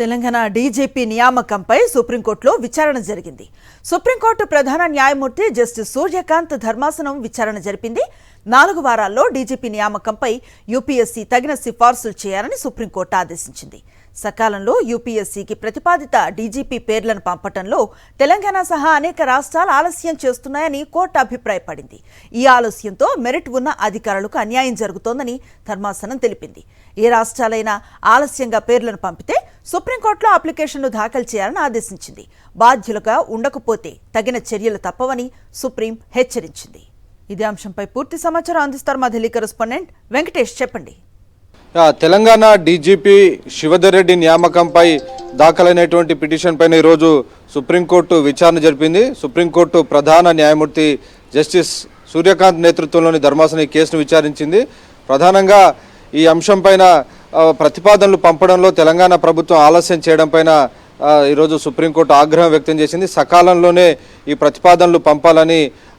Telangana DGP నియామకంపై సుప్రీంకోర్టులో విచారణ జరిగింది. సుప్రీంకోర్టు ప్రధాన న్యాయమూర్తి జస్టిస్ సూర్యకాంత్ ధర్మాసనం విచారణ జరిపింది. 4 వారాల్లో డీజీపీ నియామకంపై యూపీఎస్సీ తగిన సిఫార్సులు చేయాలని సుప్రీంకోర్టు ఆదేశించింది. సకాలంలో యూపీఎస్సీకి ప్రతిపాదిత డీజీపీ పేర్లను పంపటంలో తెలంగాణ సహా అనేక రాష్ట్రాలు ఆలస్యం చేస్తున్నాయని కోర్టు అభిప్రాయపడింది. ఈ ఆలస్యంతో మెరిట్ ఉన్న అధికారులకు అన్యాయం జరుగుతోందని ధర్మాసనం తెలిపింది. ఏ రాష్ట్రాలైనా ఆలస్యంగా పేర్లను పంపితే సుప్రీంకోర్టులో అప్లికేషన్లు దాఖలు చేయాలని ఆదేశించింది. బాధ్యులుగా ఉండకపోతే తగిన చర్యలు తప్పవని సుప్రీం హెచ్చరించింది. ఇదే అంశంపై పూర్తి సమాచారం అందిస్తారు మా ఢిల్లీ కరెస్పాండెంట్ వెంకటేష్. చెప్పండి. తెలంగాణ డీజీపీ శివధర్ రెడ్డి నియామకంపై దాఖలైనటువంటి పిటిషన్ పైన ఈరోజు సుప్రీంకోర్టు విచారణ జరిపింది. సుప్రీంకోర్టు ప్రధాన న్యాయమూర్తి జస్టిస్ సూర్యకాంత్ నేతృత్వంలోని ధర్మాసనం ఈ కేసును విచారించింది. ప్రధానంగా ఈ అంశం పైన ప్రతిపాదనలు పంపడంలో తెలంగాణ ప్రభుత్వం ఆలస్యం చేయడం పైన ఈరోజు సుప్రీంకోర్టు ఆగ్రహం వ్యక్తం చేసింది. సకాలంలోనే ఈ ప్రతిపాదనలు పంపాలని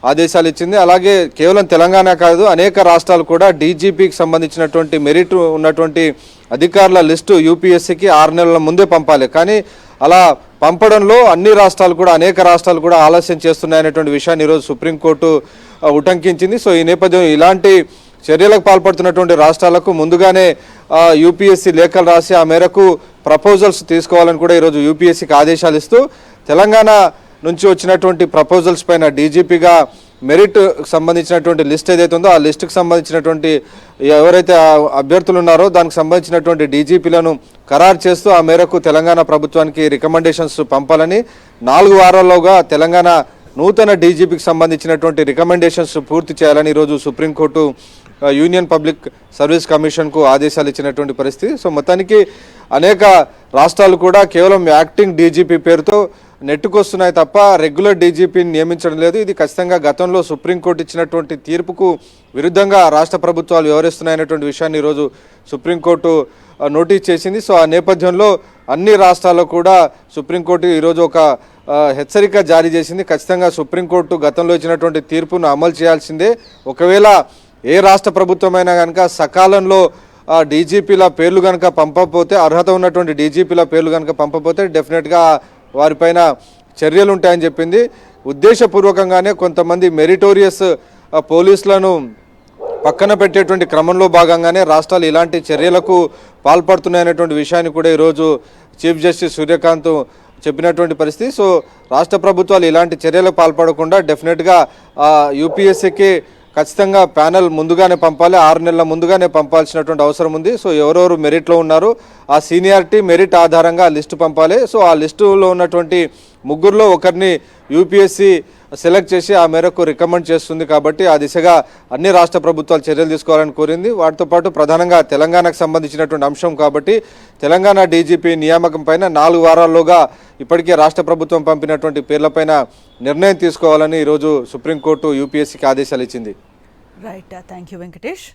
ఆదేశాలు ఇచ్చింది. అలాగే కేవలం తెలంగాణ కాదు, అనేక రాష్ట్రాలు కూడా డీజీపీకి సంబంధించినటువంటి మెరిట్ ఉన్నటువంటి అధికారుల లిస్టు యూపీఎస్సీకి 6 నెలల ముందే పంపాలి. కానీ అలా పంపడంలో అనేక రాష్ట్రాలు కూడా ఆలస్యం చేస్తున్నాయనేటువంటి విషయాన్ని ఈరోజు సుప్రీంకోర్టు ఉటంకించింది. సో ఈ నేపథ్యం ఇలాంటి చర్యలకు పాల్పడుతున్నటువంటి రాష్ట్రాలకు ముందుగానే యూపీఎస్సీ లేఖలు రాసి ఆ మేరకు ప్రపోజల్స్ తీసుకోవాలని కూడా ఈరోజు యూపీఎస్సీకి ఆదేశాలు ఇస్తూ తెలంగాణ నుంచి వచ్చినటువంటి ప్రపోజల్స్ పైన డీజీపీగా మెరిట్ సంబంధించినటువంటి లిస్ట్ ఏదైతే ఉందో ఆ లిస్టుకు సంబంధించినటువంటి ఎవరైతే అభ్యర్థులు ఉన్నారో దానికి సంబంధించినటువంటి డీజీపీలను ఖరారు చేస్తూ ఆ మేరకు తెలంగాణ ప్రభుత్వానికి రికమెండేషన్స్ పంపాలని 4 వారాల్లోగా తెలంగాణ నూతన డీజీపీకి సంబంధించినటువంటి రికమెండేషన్స్ పూర్తి చేయాలని ఈరోజు సుప్రీంకోర్టు యూనియన్ పబ్లిక్ సర్వీస్ కమిషన్కు ఆదేశాలు ఇచ్చినటువంటి పరిస్థితి. సో మొత్తానికి అనేక రాష్ట్రాలు కూడా కేవలం యాక్టింగ్ డీజీపీ పేరుతో నెట్టుకొస్తున్నాయి తప్ప రెగ్యులర్ డీజీపీని నియమించడం లేదు. ఇది ఖచ్చితంగా గతంలో సుప్రీంకోర్టు ఇచ్చినటువంటి తీర్పుకు విరుద్ధంగా రాష్ట్ర ప్రభుత్వాలు వ్యవహరిస్తున్నాయనేటువంటి విషయాన్ని ఈరోజు సుప్రీంకోర్టు నోటీస్ చేసింది. సో ఆ నేపథ్యంలో అన్ని రాష్ట్రాల్లో కూడా సుప్రీంకోర్టు ఈరోజు ఒక హెచ్చరిక జారీ చేసింది. ఖచ్చితంగా సుప్రీంకోర్టు గతంలో ఇచ్చినటువంటి తీర్పును అమలు చేయాల్సిందే. ఒకవేళ ఏ రాష్ట్ర ప్రభుత్వమైనా కనుక సకాలంలో డీజీపీల పేర్లు కనుక పంపకపోతే, అర్హత ఉన్నటువంటి డీజీపీల పేర్లు కనుక పంపకపోతే డెఫినెట్గా వారిపైన చర్యలు ఉంటాయని చెప్పింది. ఉద్దేశపూర్వకంగానే కొంతమంది మెరిటోరియస్ పోలీసులను పక్కన పెట్టేటువంటి క్రమంలో భాగంగానే రాష్ట్రాలు ఇలాంటి చర్యలకు పాల్పడుతున్నాయనేటువంటి విషయాన్ని కూడా ఈరోజు చీఫ్ జస్టిస్ సూర్యకాంత్ చెప్పినటువంటి పరిస్థితి. సో రాష్ట్ర ప్రభుత్వాలు ఇలాంటి చర్యలకు పాల్పడకుండా డెఫినెట్గా యూపీఎస్సీకి ఖచ్చితంగా ప్యానెల్ ముందుగానే పంపాలి, 6 నెలల ముందుగానే పంపాల్సినటువంటి అవసరం ఉంది. సో ఎవరెవరు మెరిట్లో ఉన్నారు ఆ సీనియారిటీ మెరిట్ ఆధారంగా లిస్టు పంపాలి. సో ఆ లిస్టులో ఉన్నటువంటి 3లో ఒకరిని యూపీఎస్సీ సెలెక్ట్ చేసి ఆ మేరకు రికమెండ్ చేస్తుంది. కాబట్టి ఆ దిశగా అన్ని రాష్ట్ర ప్రభుత్వాలు చర్యలు తీసుకోవాలని కోరింది. వాటితో పాటు ప్రధానంగా తెలంగాణకు సంబంధించినటువంటి అంశం కాబట్టి తెలంగాణ డీజీపీ నియామకం పైన 4 వారాల్లోగా ఇప్పటికే రాష్ట్ర ప్రభుత్వం పంపినటువంటి పేర్లపైన నిర్ణయం తీసుకోవాలని ఈరోజు సుప్రీంకోర్టు యూపీఎస్సీకి ఆదేశాలు ఇచ్చింది. Right, thank you Venkatesh.